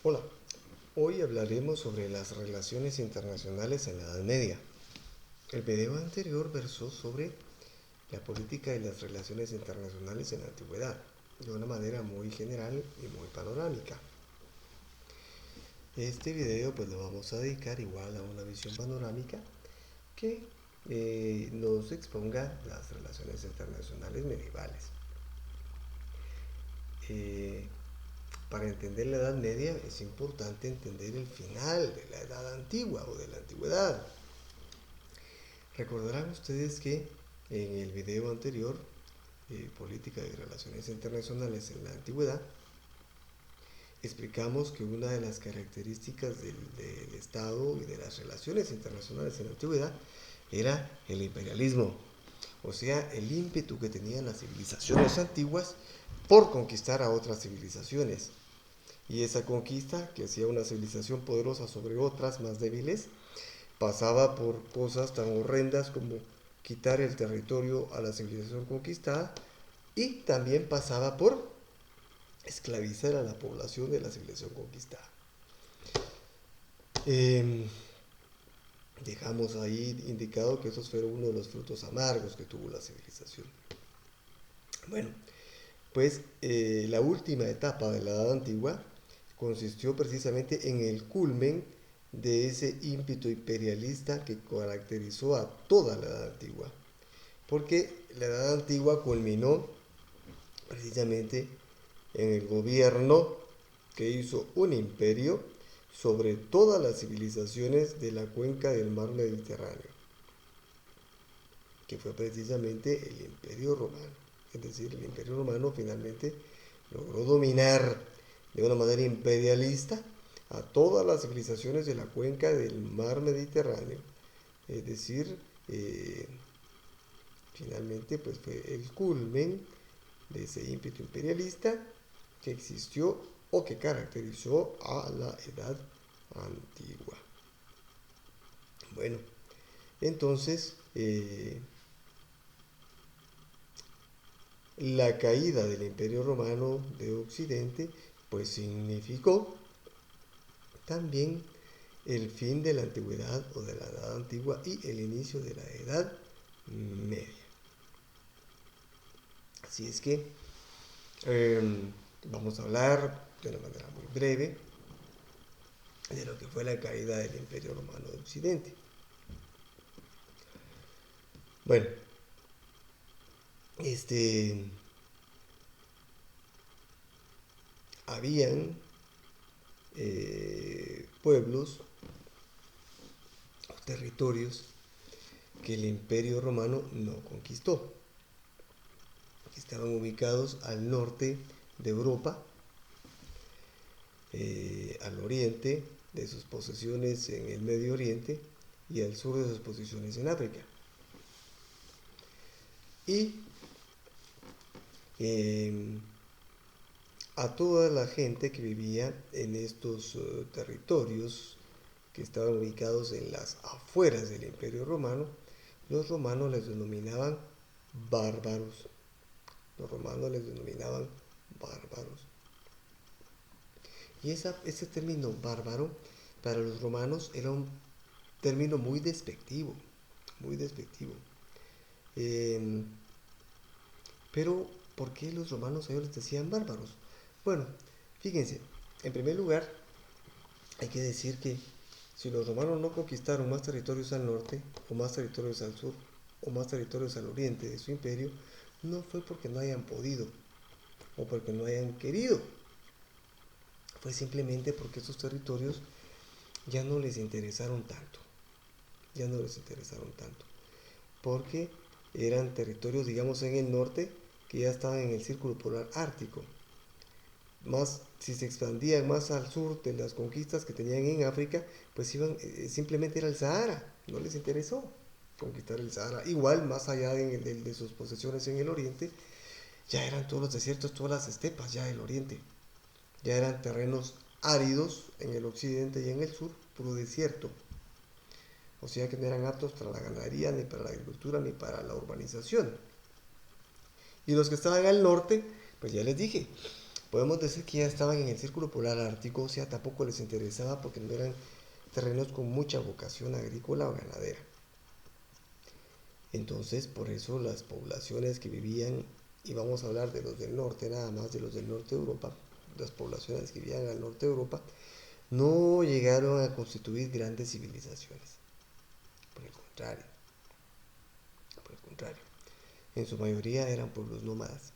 Hola, hoy hablaremos sobre las relaciones internacionales en la Edad Media. El video anterior versó sobre la política y las relaciones internacionales en la antigüedad, de una manera muy general y muy panorámica. Este video pues lo vamos a dedicar igual a una visión panorámica que nos exponga las relaciones internacionales medievales. Eh, para entender la Edad Media es importante entender el final de la Edad Antigua o de la Antigüedad. Recordarán ustedes que en el video anterior, Política y Relaciones Internacionales en la Antigüedad, explicamos que una de las características del Estado y de las relaciones internacionales en la Antigüedad era el imperialismo, o sea, el ímpetu que tenían las civilizaciones antiguas por conquistar a otras civilizaciones. Y esa conquista, que hacía una civilización poderosa sobre otras más débiles, pasaba por cosas tan horrendas como quitar el territorio a la civilización conquistada y también pasaba por esclavizar a la población de la civilización conquistada. Eh, Dejamos ahí indicado que esos fueron uno de los frutos amargos que tuvo la civilización. Bueno, pues la última etapa de la Edad Antigua consistió precisamente en el culmen de ese ímpetu imperialista que caracterizó a toda la Edad Antigua. Porque la Edad Antigua culminó precisamente en el gobierno que hizo un imperio sobre todas las civilizaciones de la cuenca del mar Mediterráneo, que fue precisamente el Imperio Romano. Es decir, el Imperio Romano finalmente logró dominar de una manera imperialista a todas las civilizaciones de la cuenca del mar Mediterráneo. Es decir, finalmente pues fue el culmen de ese ímpetu imperialista que existió o que caracterizó a la Edad Antigua. Bueno, entonces la caída del Imperio Romano de Occidente pues significó también el fin de la antigüedad o de la Edad Antigua y el inicio de la Edad Media. Así es que eh, vamos a hablar de una manera muy breve de lo que fue la caída del Imperio Romano de Occidente. Bueno, este, habían pueblos o territorios que el Imperio Romano no conquistó, que estaban ubicados al norte de Europa, al oriente de sus posesiones en el Medio Oriente y al sur de sus posesiones en África. Y eh, a toda la gente que vivía en estos territorios que estaban ubicados en las afueras del Imperio Romano, los romanos les denominaban bárbaros. Los romanos les denominaban bárbaros. Y ese término bárbaro para los romanos era un término muy despectivo, muy despectivo. Eh, pero, ¿por qué los romanos a ellos les decían bárbaros? Bueno, fíjense, en primer lugar, hay que decir que si los romanos no conquistaron más territorios al norte, o más territorios al sur, o más territorios al oriente de su imperio, no fue porque no hayan podido, o porque no hayan querido. Fue simplemente porque esos territorios ya no les interesaron tanto. Ya no les interesaron tanto. Porque eran territorios, digamos, en el norte que ya estaban en el círculo polar ártico. Más, si se expandían más al sur de las conquistas que tenían en África, pues iban, simplemente era el Sahara, no les interesó conquistar el Sahara. Igual, más allá de sus posesiones en el oriente, ya eran todos los desiertos, todas las estepas, ya el oriente. Ya eran terrenos áridos en el occidente y en el sur, puro desierto. O sea que no eran aptos para la ganadería, ni para la agricultura, ni para la urbanización. Y los que estaban al norte, pues ya les dije, podemos decir que ya estaban en el círculo polar ártico, o sea, tampoco les interesaba porque no eran terrenos con mucha vocación agrícola o ganadera. Entonces, por eso las poblaciones que vivían, y vamos a hablar de los del norte, nada más de los del norte de Europa, las poblaciones que vivían al norte de Europa, no llegaron a constituir grandes civilizaciones. Por el contrario, por el contrario, en su mayoría eran pueblos nómadas.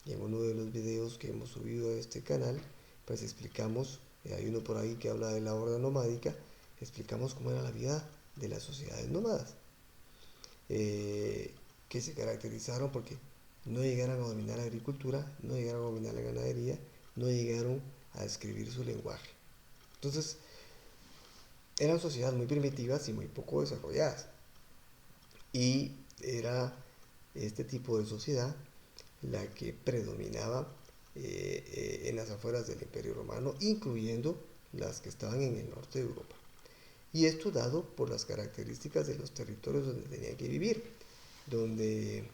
Y en uno de los videos que hemos subido a este canal, pues explicamos, hay uno por ahí que habla de la horda nomádica, explicamos cómo era la vida de las sociedades nómadas, que se caracterizaron porque no llegaron a dominar la agricultura, no llegaron a dominar la ganadería, no llegaron a escribir su lenguaje. Entonces, eran sociedades muy primitivas y muy poco desarrolladas. Y era este tipo de sociedad la que predominaba en las afueras del Imperio Romano, incluyendo las que estaban en el norte de Europa. Y esto dado por las características de los territorios donde tenían que vivir, donde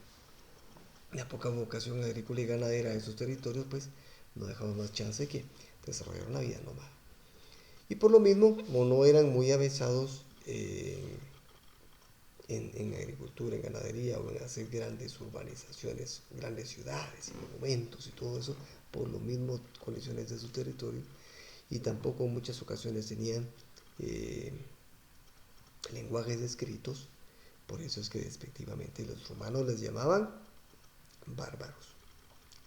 la poca vocación agrícola y ganadera de esos territorios, pues no dejaba más chance que desarrollar una vida nómada. Y por lo mismo, como no eran muy avesados en agricultura, en ganadería o en hacer grandes urbanizaciones, grandes ciudades y monumentos y todo eso, por lo mismo condiciones de su territorio, y tampoco en muchas ocasiones tenían eh, lenguajes escritos, por eso es que despectivamente los romanos les llamaban bárbaros.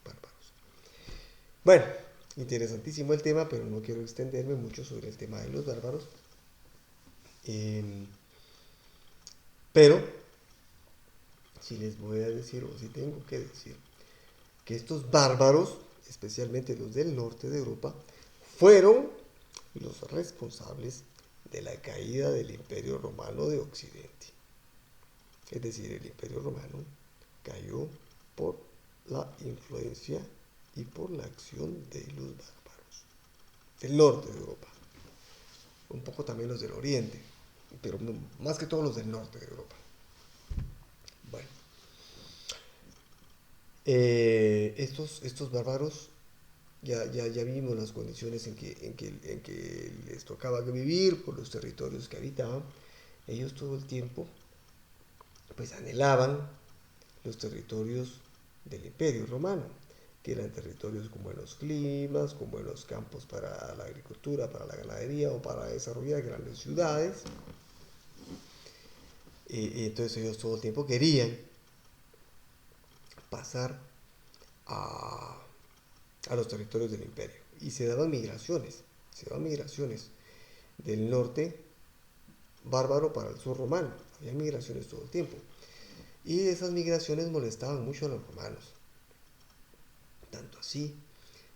Bárbaros. Bueno, interesantísimo el tema, pero no quiero extenderme mucho sobre el tema de los bárbaros. Eh, pero si les voy a decir, o si tengo que decir, que estos bárbaros, especialmente los del norte de Europa, fueron los responsables de la caída del Imperio Romano de Occidente. Es decir, el Imperio Romano cayó por la influencia y por la acción de los bárbaros del norte de Europa. Un poco también los del oriente, pero más que todos los del norte de Europa. Bueno, estos bárbaros ya vimos las condiciones en que les tocaba vivir por los territorios que habitaban. Ellos todo el tiempo pues anhelaban los territorios del Imperio Romano, que eran territorios con buenos climas, con buenos campos para la agricultura, para la ganadería o para desarrollar grandes ciudades. Entonces ellos todo el tiempo querían pasar a, a los territorios del imperio. Y se daban migraciones del norte bárbaro para el sur romano. Había migraciones todo el tiempo. Y esas migraciones molestaban mucho a los romanos. Tanto así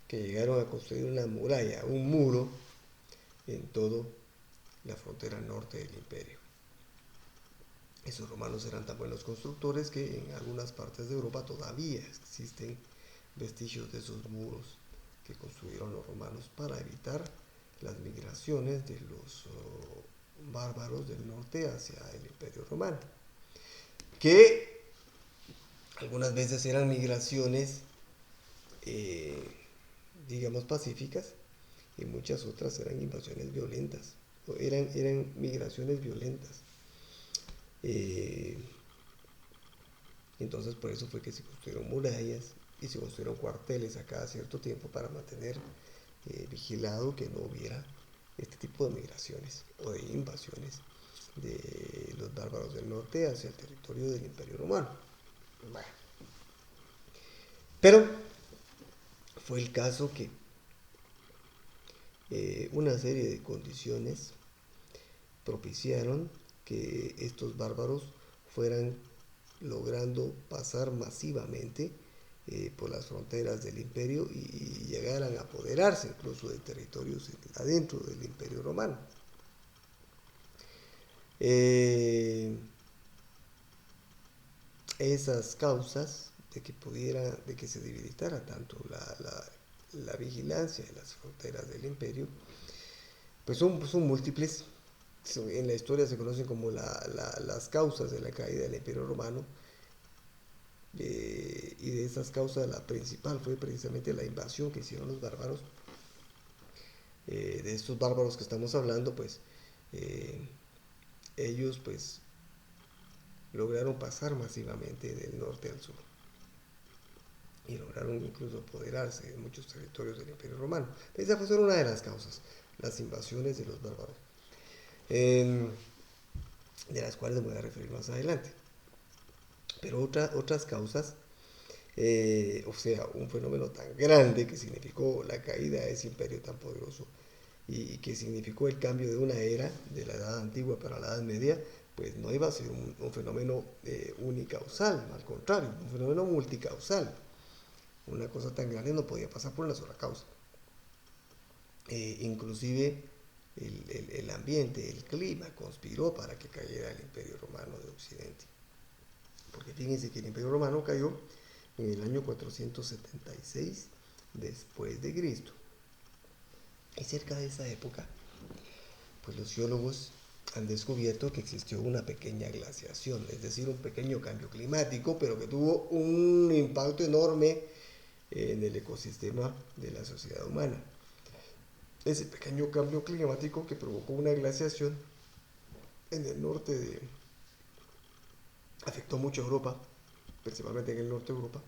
que llegaron a construir una muralla, un muro, en toda la frontera norte del imperio. Esos romanos eran tan buenos constructores que en algunas partes de Europa todavía existen vestigios de esos muros que construyeron los romanos para evitar las migraciones de los bárbaros del norte hacia el imperio romano, que algunas veces eran migraciones eh, digamos pacíficas, y muchas otras eran invasiones violentas, o eran migraciones violentas. Eh, entonces por eso fue que se construyeron murallas y se construyeron cuarteles a cada cierto tiempo para mantener vigilado que no hubiera este tipo de migraciones o de invasiones de los bárbaros del norte hacia el territorio del Imperio Romano. Bueno, pero fue el caso que una serie de condiciones propiciaron que estos bárbaros fueran logrando pasar masivamente por las fronteras del imperio y llegaran a apoderarse incluso de territorios adentro del imperio romano. Esas causas de que se debilitara tanto la vigilancia de las fronteras del imperio, pues son múltiples. En la historia se conocen como las causas de la caída del imperio romano, y de esas causas la principal fue precisamente la invasión que hicieron los bárbaros. De estos bárbaros que estamos hablando, pues ellos pues lograron pasar masivamente del norte al sur y lograron incluso apoderarse de muchos territorios del Imperio Romano. Esa fue solo una de las causas, las invasiones de los bárbaros, eh, de las cuales me voy a referir más adelante. Pero otras causas, o sea, un fenómeno tan grande que significó la caída de ese imperio tan poderoso y que significó el cambio de una era, de la Edad Antigua para la Edad Media, pues no iba a ser un fenómeno unicausal, al contrario, un fenómeno multicausal. Una cosa tan grande no podía pasar por una sola causa. Inclusive el ambiente, el clima conspiró para que cayera el Imperio Romano de Occidente. Porque fíjense que el Imperio Romano cayó en el año 476 después de Cristo. Y cerca de esa época, pues los geólogos han descubierto que existió una pequeña glaciación, es decir, un pequeño cambio climático, pero que tuvo un impacto enorme en el ecosistema de la sociedad humana. Ese pequeño cambio climático que provocó una glaciación en el norte afectó mucho a Europa, principalmente en el norte de Europa,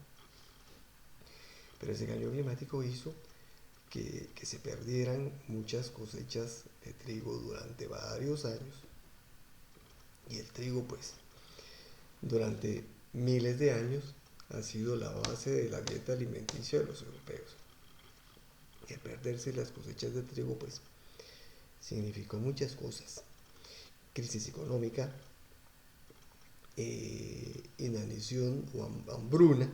pero ese cambio climático hizo que se perdieran muchas cosechas de trigo durante varios años. Y el trigo, pues, durante miles de años ha sido la base de la dieta alimenticia de los europeos. Y al perderse las cosechas de trigo, pues, significó muchas cosas. Crisis económica, inanición o hambruna,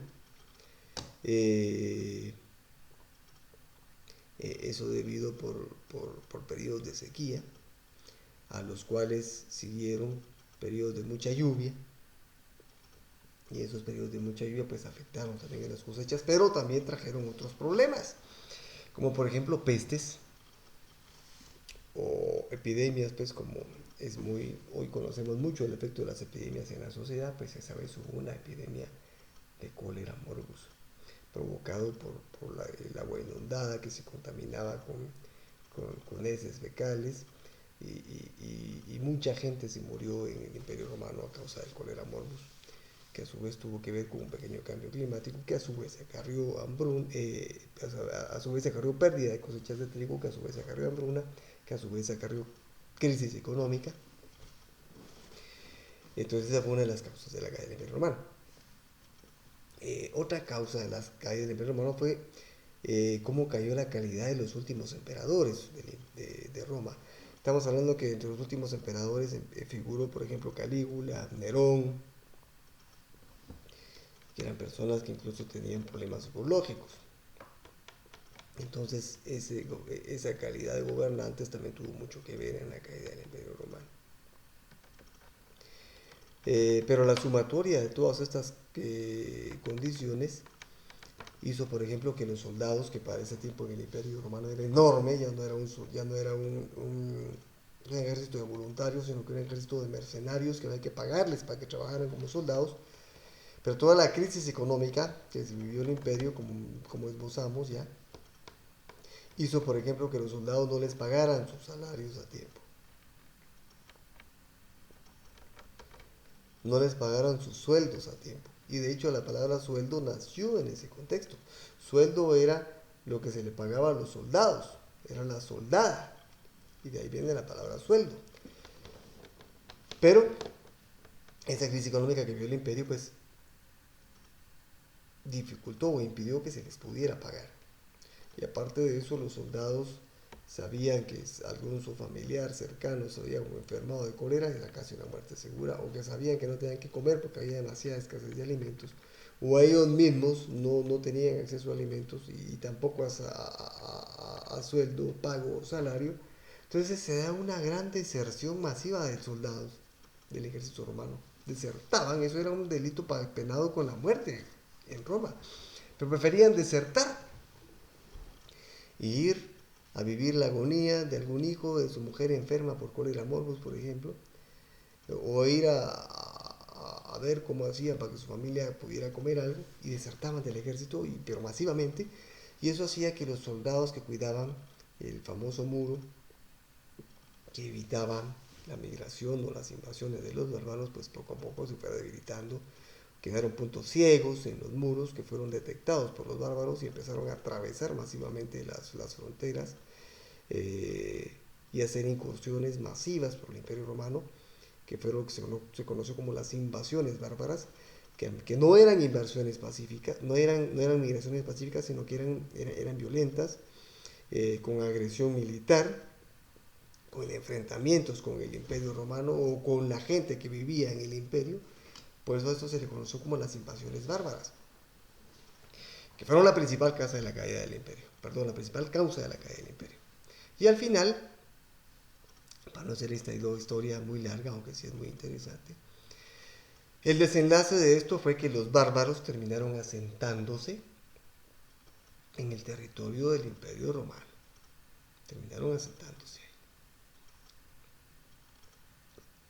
eso debido por periodos de sequía, a los cuales siguieron periodos de mucha lluvia, y esos periodos de mucha lluvia pues afectaron también a las cosechas, pero también trajeron otros problemas, como por ejemplo pestes o epidemias, pues como hoy conocemos mucho el efecto de las epidemias en la sociedad, pues esa vez hubo una epidemia de cólera morbus, provocado por el agua inundada que se contaminaba con heces fecales, y mucha gente se murió en el Imperio Romano a causa del cólera morbus, que a su vez tuvo que ver con un pequeño cambio climático, que a su vez acarrió a su vez acarrió pérdida de cosechas de trigo, que a su vez acarrió hambruna, que a su vez acarrió crisis económica. Entonces esa fue una de las causas de la caída del Imperio Romano. Otra causa de la caída del Imperio Romano fue cómo cayó la calidad de los últimos emperadores de Roma. Estamos hablando que entre los últimos emperadores figuró, por ejemplo, Calígula, Nerón, que eran personas que incluso tenían problemas psicológicos. Entonces, esa calidad de gobernantes también tuvo mucho que ver en la caída del Imperio Romano. Pero la sumatoria de todas estas condiciones hizo, por ejemplo, que los soldados, que para ese tiempo en el Imperio Romano era enorme, ya no era un ejército de voluntarios, sino que era un ejército de mercenarios que había que pagarles para que trabajaran como soldados. Pero toda la crisis económica que se vivió en el imperio, como esbozamos ya, hizo, por ejemplo, que los soldados no les pagaran sus salarios a tiempo. No les pagaran sus sueldos a tiempo. Y de hecho la palabra sueldo nació en ese contexto. Sueldo era lo que se le pagaba a los soldados, era la soldada. Y de ahí viene la palabra sueldo. Pero esa crisis económica que vivió el imperio, pues dificultó o impidió que se les pudiera pagar. Y aparte de eso, los soldados sabían que algún su familiar cercano se había enfermado de cólera, era casi una muerte segura, o que sabían que no tenían que comer porque había demasiada escasez de alimentos, o ellos mismos no tenían acceso a alimentos y tampoco a sueldo, pago o salario. Entonces se da una gran deserción masiva de soldados del ejército romano. Desertaban, eso era un delito penado con la muerte en Roma, pero preferían desertar y ir a vivir la agonía de algún hijo, de su mujer enferma por cólera morbus, por ejemplo, o ir a ver cómo hacían para que su familia pudiera comer algo y desertaban del ejército, pero masivamente, y eso hacía que los soldados que cuidaban el famoso muro, que evitaban la migración o las invasiones de los bárbaros, pues poco a poco se fue debilitando. Quedaron puntos ciegos en los muros que fueron detectados por los bárbaros y empezaron a atravesar masivamente las fronteras, eh, y hacer incursiones masivas por el Imperio Romano, que fue lo que se conoció como las invasiones bárbaras, que no eran invasiones pacíficas, no eran migraciones pacíficas, sino que eran violentas, con agresión militar, con enfrentamientos con el Imperio Romano o con la gente que vivía en el imperio. Por eso esto se le conoció como las invasiones bárbaras, que fueron la principal causa de la caída del imperio. Perdón, la principal causa de la caída del imperio. Y al final, para no hacer esta historia muy larga, aunque sí es muy interesante, el desenlace de esto fue que los bárbaros terminaron asentándose en el territorio del Imperio Romano. Terminaron asentándose ahí.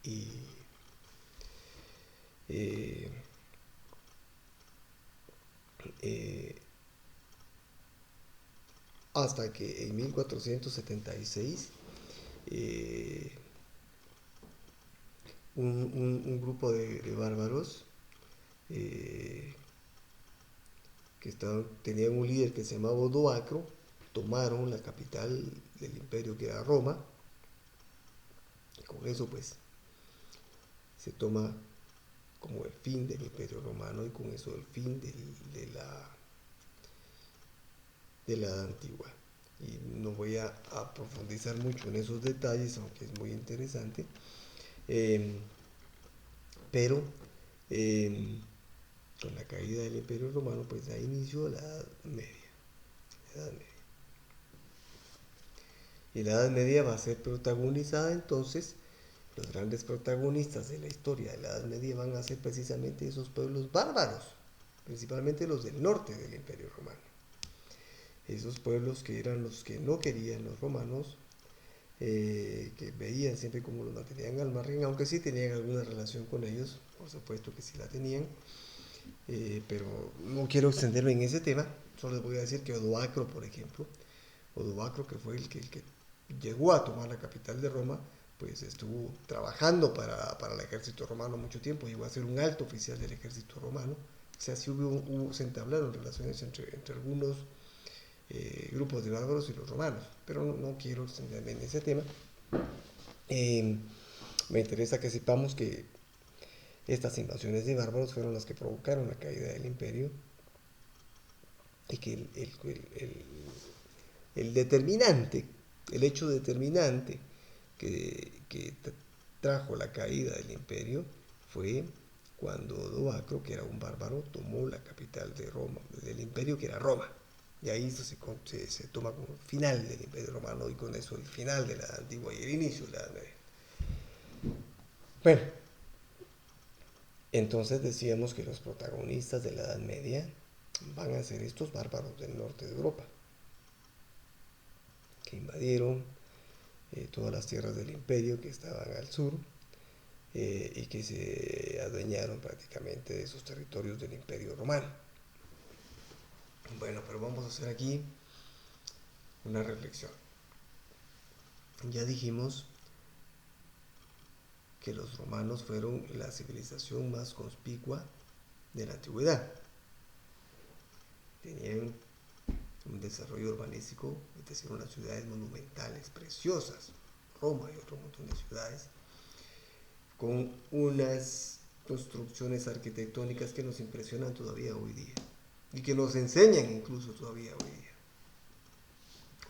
Y eh, hasta que en 1476 eh, un grupo de bárbaros, eh, tenían un líder que se llamaba Odoacro, tomaron la capital del imperio, que era Roma, y con eso pues se toma como el fin del imperio romano y con eso el fin de la edad antigua. Y no voy a profundizar mucho en esos detalles, aunque es muy interesante. Eh, pero eh, con la caída del Imperio Romano, pues da inicio a la Edad Media. La Edad Media. Y la Edad Media va a ser protagonizada entonces, los grandes protagonistas de la historia de la Edad Media van a ser precisamente esos pueblos bárbaros, principalmente los del norte del Imperio Romano. Esos pueblos que eran los que no querían los romanos, que veían siempre como los mantenían al margen, aunque sí tenían alguna relación con ellos, por supuesto que sí la tenían, pero no quiero extenderme en ese tema. Solo les voy a decir que Odoacro, por ejemplo, Odoacro, que fue el que llegó a tomar la capital de Roma, pues estuvo trabajando para el ejército romano mucho tiempo, llegó a ser un alto oficial del ejército romano. O sea, sí se entablaron relaciones entre algunos grupos de bárbaros y los romanos, pero no quiero extenderme en ese tema. Eh, Me interesa que sepamos que estas invasiones de bárbaros fueron las que provocaron la caída del imperio, y que el determinante, el hecho determinante que trajo la caída del imperio fue cuando Odoacro, que era un bárbaro, tomó la capital de Roma, del imperio, que era Roma. Y ahí se toma como el final del imperio romano, y con eso el final de la Edad Antigua y el inicio de la Edad Media. Bueno, entonces decíamos que los protagonistas de la Edad Media van a ser estos bárbaros del norte de Europa, que invadieron todas las tierras del imperio que estaban al sur, y que se adueñaron prácticamente de esos territorios del imperio romano. Bueno, pero vamos a hacer aquí una reflexión. Ya dijimos que los romanos fueron la civilización más conspicua de la antigüedad. Tenían un desarrollo urbanístico, es decir, unas ciudades monumentales, preciosas, Roma y otro montón de ciudades, con unas construcciones arquitectónicas que nos impresionan todavía hoy día y que nos enseñan incluso todavía hoy día.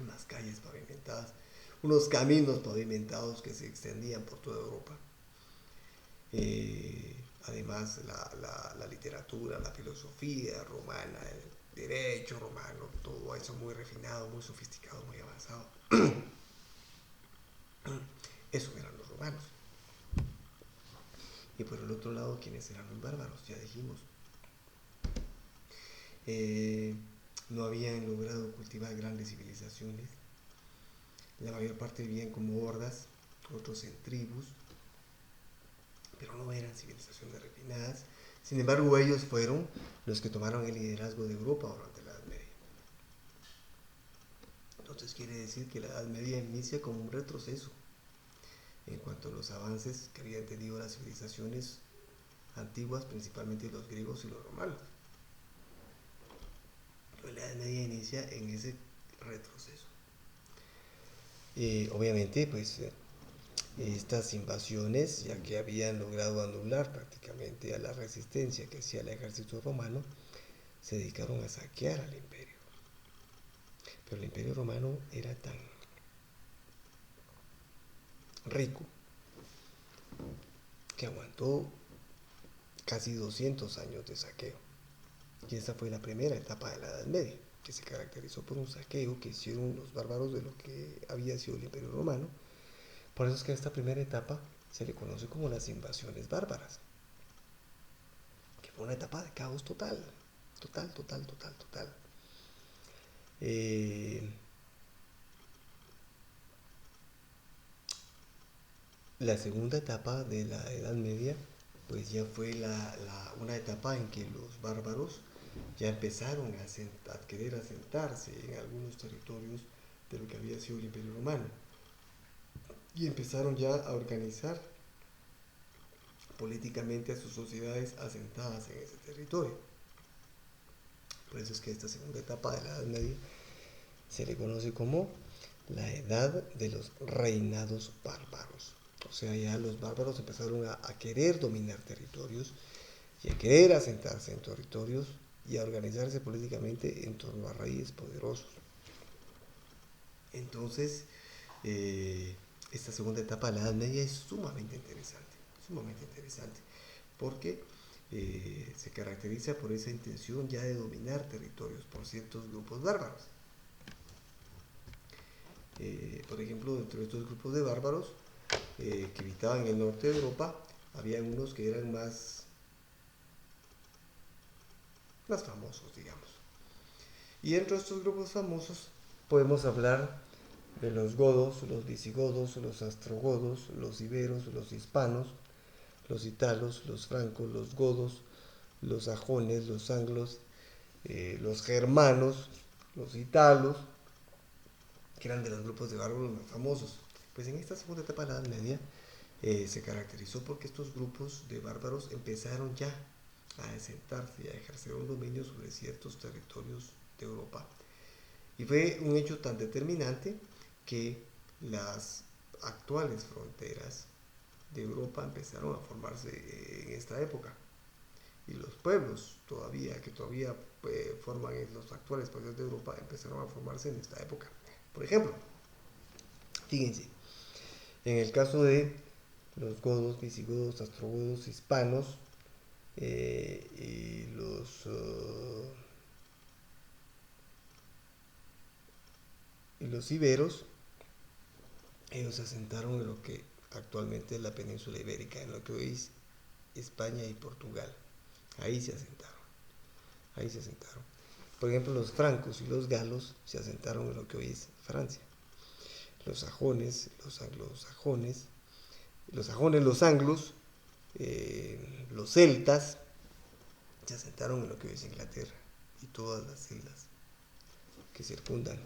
Unas calles pavimentadas, unos caminos pavimentados que se extendían por toda Europa. Además, la literatura, la filosofía romana, el derecho romano, todo eso muy refinado, muy sofisticado, muy avanzado. Eso eran los romanos. Y por el otro lado, ¿quiénes eran los bárbaros? Ya dijimos. No habían logrado cultivar grandes civilizaciones. La mayor parte vivían como hordas, otros en tribus. pero no eran civilizaciones refinadas. Sin embargo, ellos fueron los que tomaron el liderazgo de Europa durante la Edad Media. Entonces quiere decir que la Edad Media inicia como un retroceso en cuanto a los avances que habían tenido las civilizaciones antiguas, principalmente los griegos y los romanos. Pero la Edad Media inicia en ese retroceso. Obviamente, pues estas invasiones, ya que habían logrado anular prácticamente a la resistencia que hacía el ejército romano, se dedicaron a saquear al imperio. Pero el imperio romano era tan rico que aguantó casi 200 años de saqueo. Y esa fue la primera etapa de la Edad Media, que se caracterizó por un saqueo que hicieron los bárbaros de lo que había sido el imperio romano. Por eso es que a esta primera etapa se le conoce como las invasiones bárbaras, que fue una etapa de caos total, total, total, total, total. La segunda etapa de la Edad Media, pues ya fue una etapa en que los bárbaros ya empezaron a querer asentarse en algunos territorios de lo que había sido el Imperio Romano. Y empezaron ya a organizar políticamente a sus sociedades asentadas en ese territorio. Por eso es que esta segunda etapa de la Edad Media se le conoce como la edad de los reinados bárbaros. O sea, ya los bárbaros empezaron a querer dominar territorios y a querer asentarse en territorios y a organizarse políticamente en torno a reyes poderosos. Entonces, esta segunda etapa de la Edad Media es sumamente interesante, porque se caracteriza por esa intención ya de dominar territorios por ciertos grupos bárbaros. Por ejemplo, dentro de estos grupos de bárbaros que habitaban en el norte de Europa, había unos que eran más famosos, digamos. Y dentro de estos grupos famosos podemos hablar de los godos, los visigodos, los ostrogodos, los iberos, los hispanos, los italos, los francos, los godos, los sajones, los anglos, los germanos, los italos, que eran de los grupos de bárbaros más famosos. Pues en esta segunda etapa de la Edad Media se caracterizó porque estos grupos de bárbaros empezaron ya a asentarse y a ejercer un dominio sobre ciertos territorios de Europa. Y fue un hecho tan determinante que las actuales fronteras de Europa empezaron a formarse en esta época. Y los pueblos que todavía forman los actuales países de Europa empezaron a formarse en esta época. Por ejemplo, fíjense, en el caso de los godos, visigodos, ostrogodos, hispanos y los iberos, ellos se asentaron en lo que actualmente es la península ibérica, en lo que hoy es España y Portugal. Ahí se asentaron, ahí se asentaron. Por ejemplo, los francos y los galos se asentaron en lo que hoy es Francia. Los sajones, los anglosajones, los anglos, los celtas, se asentaron en lo que hoy es Inglaterra y todas las islas que circundan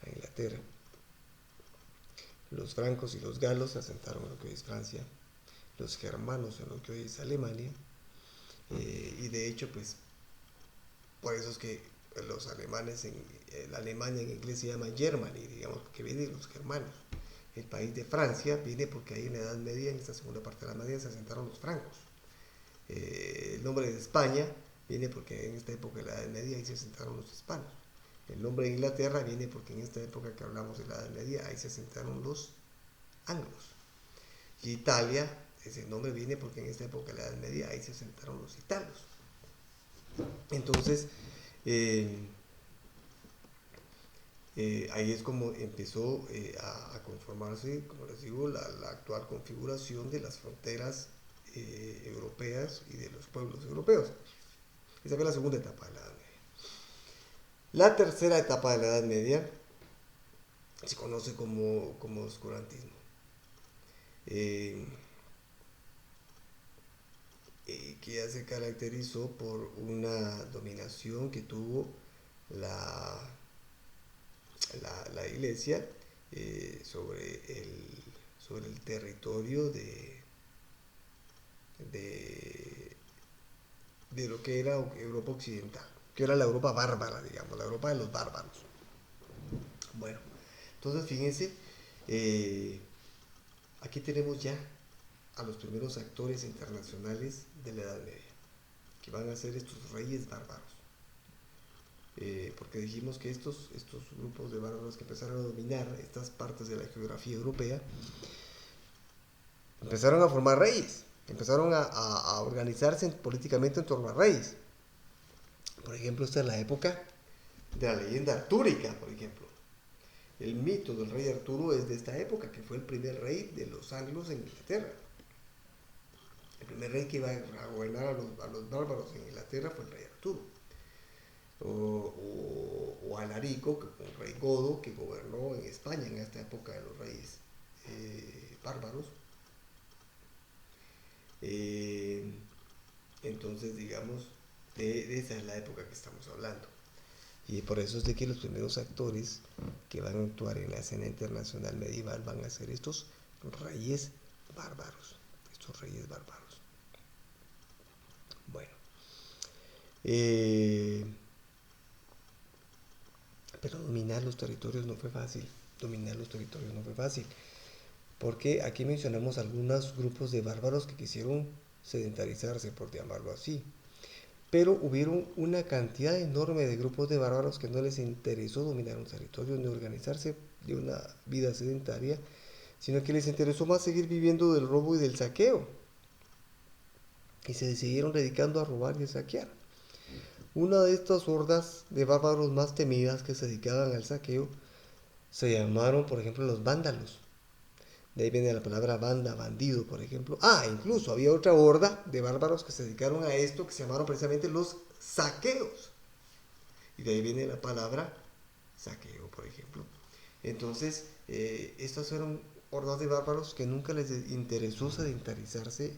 a Inglaterra. Los francos y los galos se asentaron en lo que hoy es Francia, los germanos en lo que hoy es Alemania, y de hecho, pues, por eso es que los alemanes, la Alemania en inglés se llama Germany, digamos, porque viene de los germanos. El país de Francia viene porque ahí en la Edad Media, en esta segunda parte de la Edad Media, se asentaron los francos. El nombre de España viene porque en esta época de la Edad Media ahí se asentaron los hispanos. El nombre de Inglaterra viene porque en esta época que hablamos de la Edad Media ahí se asentaron los anglos. Y Italia, ese nombre viene porque en esta época de la Edad Media ahí se asentaron los italos. Entonces, ahí es como empezó a conformarse, como les digo, la actual configuración de las fronteras europeas y de los pueblos europeos. Esa fue la segunda etapa de la Edad Media. La tercera etapa de la Edad Media se conoce como oscurantismo. que ya se caracterizó por una dominación que tuvo la, la iglesia sobre sobre el territorio de, de lo que era Europa occidental, que era la Europa bárbara, digamos, la Europa de los bárbaros. Bueno, entonces fíjense, eh, aquí tenemos ya a los primeros actores internacionales de la Edad Media, que van a ser estos reyes bárbaros. Porque dijimos que estos grupos de bárbaros que empezaron a dominar estas partes de la geografía europea, empezaron a formar reyes, empezaron a organizarse políticamente en torno a reyes. Por ejemplo, esta es la época de la leyenda artúrica, por ejemplo. El mito del rey Arturo es de esta época, que fue el primer rey de los anglos en Inglaterra. El primer rey que iba a gobernar a los bárbaros en Inglaterra fue el rey Arturo. O Alarico, un rey godo que gobernó en España en esta época de los reyes bárbaros. Entonces, digamos, de esa es la época que estamos hablando. Y por eso es de que los primeros actores que van a actuar en la escena internacional medieval van a ser estos reyes bárbaros. Estos reyes bárbaros. Bueno. Pero dominar los territorios no fue fácil. Dominar los territorios no fue fácil. Porque aquí mencionamos algunos grupos de bárbaros que quisieron sedentarizarse, por llamarlo así. Pero hubieron una cantidad enorme de grupos de bárbaros que no les interesó dominar un territorio ni organizarse de una vida sedentaria, sino que les interesó más seguir viviendo del robo y del saqueo. Y se siguieron dedicando a robar y a saquear. Una de estas hordas de bárbaros más temidas que se dedicaban al saqueo se llamaron, por ejemplo, los vándalos. De ahí viene la palabra banda, bandido, por ejemplo. Incluso había otra horda de bárbaros que se dedicaron a esto, que se llamaron precisamente los saqueos. Y de ahí viene la palabra saqueo, por ejemplo. Entonces, estas fueron hordas de bárbaros que nunca les interesó sedentarizarse,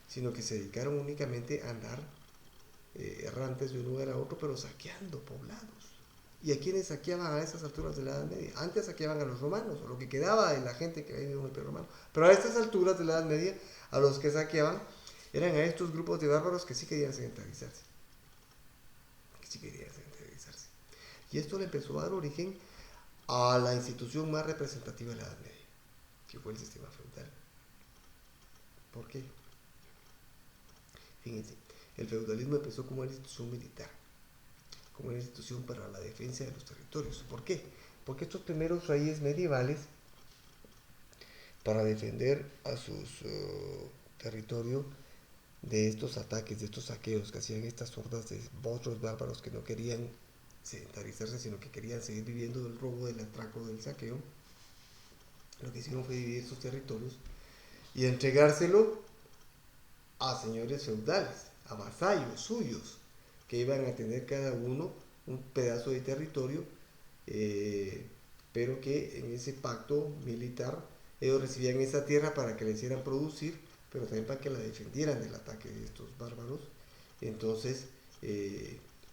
sino que se dedicaron únicamente a andar errantes de un lugar a otro, pero saqueando poblados. ¿Y a quiénes saqueaban a esas alturas de la Edad Media? Antes saqueaban a los romanos, o lo que quedaba de la gente que había vivido en el Imperio Romano. Pero a estas alturas de la Edad Media, a los que saqueaban eran a estos grupos de bárbaros que sí querían sedentarizarse. Y esto le empezó a dar origen a la institución más representativa de la Edad Media, que fue el sistema feudal. ¿Por qué? Fíjense, el feudalismo empezó como una institución militar, como una institución para la defensa de los territorios. ¿Por qué? Porque estos primeros reyes medievales, para defender a sus territorios de estos ataques, de estos saqueos que hacían estas hordas de otros bárbaros que no querían sedentarizarse, sino que querían seguir viviendo del robo, del atraco, del saqueo, lo que hicieron fue dividir sus territorios y entregárselo a señores feudales, a vasallos suyos, que iban a tener cada uno un pedazo de territorio, pero que en ese pacto militar ellos recibían esa tierra para que la hicieran producir, pero también para que la defendieran del ataque de estos bárbaros. Entonces,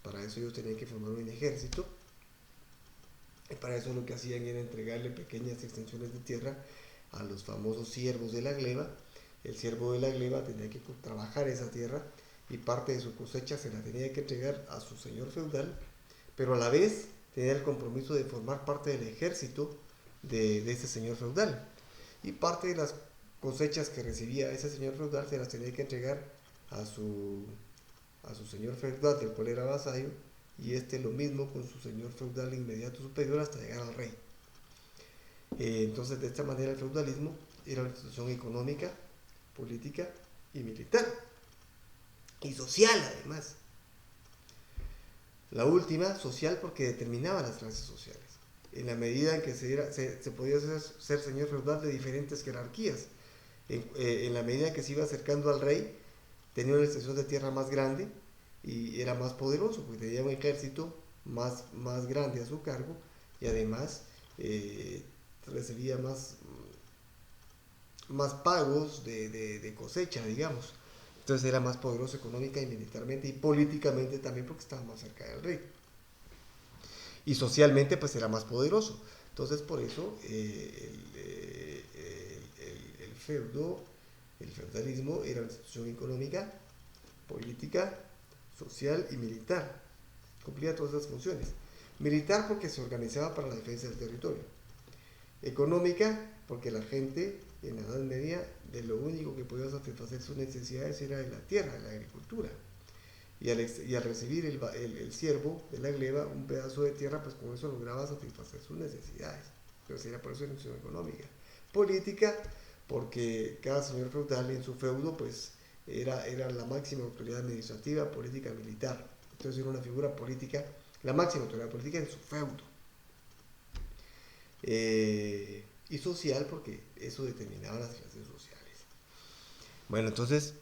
para eso ellos tenían que formar un ejército, y para eso lo que hacían era entregarle pequeñas extensiones de tierra a los famosos siervos de la gleba. El siervo de la gleba tenía que trabajar esa tierra y parte de su cosecha se la tenía que entregar a su señor feudal, pero a la vez tenía el compromiso de formar parte del ejército de ese señor feudal. Y parte de las cosechas que recibía ese señor feudal se las tenía que entregar a su señor feudal, del cual era vasallo, y lo mismo con su señor feudal inmediato superior hasta llegar al rey. Entonces, de esta manera el feudalismo era una institución económica, política y militar, y social además. La última, social, porque determinaba las clases sociales, en la medida en que se podía ser señor feudal de diferentes jerarquías. En la medida en que se iba acercando al rey, tenía una extensión de tierra más grande y era más poderoso, porque tenía un ejército más grande a su cargo, y además recibía más pagos de cosecha, digamos. Entonces era más poderoso económica y militarmente y políticamente también porque estaba más cerca del rey. Y socialmente pues era más poderoso. Entonces por eso el feudo, el feudalismo era una institución económica, política, social y militar. Cumplía todas esas funciones. Militar porque se organizaba para la defensa del territorio. Económica porque la gente en la Edad Media de lo único que podía satisfacer sus necesidades era de la tierra, de la agricultura. Y al recibir el siervo de la gleba, un pedazo de tierra, pues con eso lograba satisfacer sus necesidades. Pero era por eso una función económica. Política, porque cada señor feudal en su feudo, pues era la máxima autoridad administrativa, política, militar. Entonces era una figura política, la máxima autoridad política en su feudo. Y social, porque eso determinaba las clases sociales. Bueno, entonces,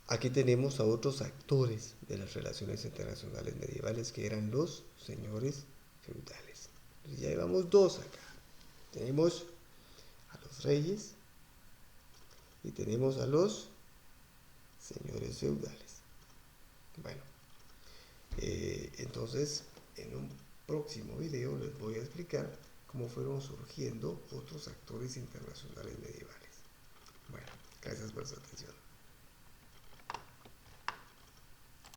aquí tenemos a otros actores de las relaciones internacionales medievales que eran los señores feudales. Entonces ya llevamos dos acá. Tenemos a los reyes y tenemos a los señores feudales. Bueno, entonces en un próximo video les voy a explicar cómo fueron surgiendo otros actores internacionales medievales. Bueno, gracias por su atención.